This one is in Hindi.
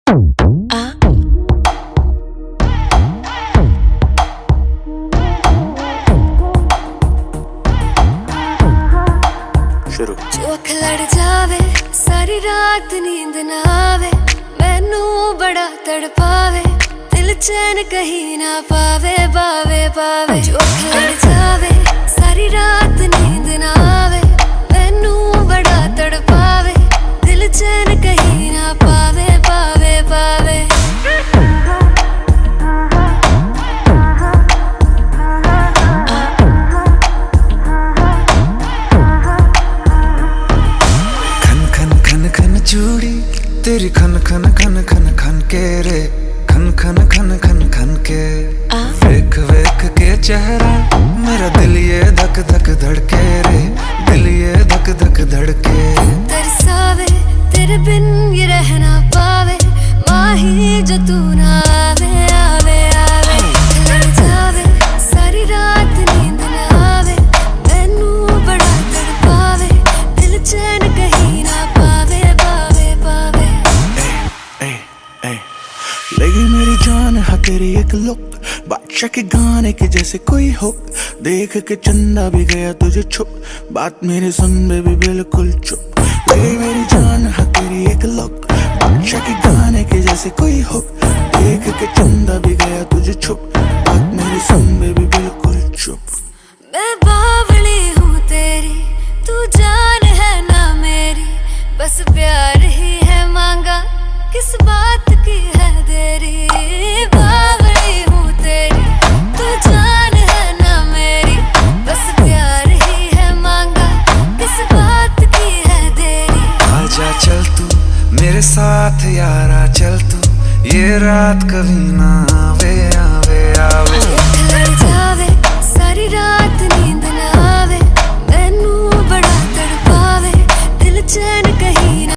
चोख लड़ जावे सारी रात नींद ना आवे, मैनू बड़ा तड़पावे, दिल चैन कहीं ना पावे पावे पावे। चोख लड़ जावे सारी रात नींद ना आवे, मैनू बड़ा तड़पावे, दिल चैन कहीं ना पावे पावे पावे। चूड़ी तेरी खन खन खन खन खन के रे, खन खन खन खन खन के। वेख वेख के चेहरा मेरा दिल ये धक धक धड़के रे, दिल ये धक धक धड़के। तरसावे तेरे बिन ये रह ना पावे, माही जो तू ना आवे आवे आवे। लड़ जावे सारी रात नींद ना आवे, मैनू बड़ा तड़पावे, दिल चैन कहीं ना पावे पावे पावे। लगी मेरी जान है तेरी एक लुक, बादशाह के गाने के जैसे कोई हो, देख के चंदा भी गया तुझे छुप, बात मेरी सुन बेबी बिल्कुल चुप। लगी मेरी जान है तेरी एक लुक, बादशाह के गाने के जैसे कोई हो, देख के चंदा भी गया तुझे छुप, बात मेरी सुन बेबी बिल्कुल चुप। मैं बावली हूँ तेरी, तू जान है ना मेरी, बस प्यार ही है मांगा, किस बात की है देरी। बावली हूँ तेरी, तू जान है ना मेरी, बस प्यार ही है मांगा, किस बात की है देरी। आजा चल तू मेरे साथ यारा, चल तू ये रात कभी ना आवे।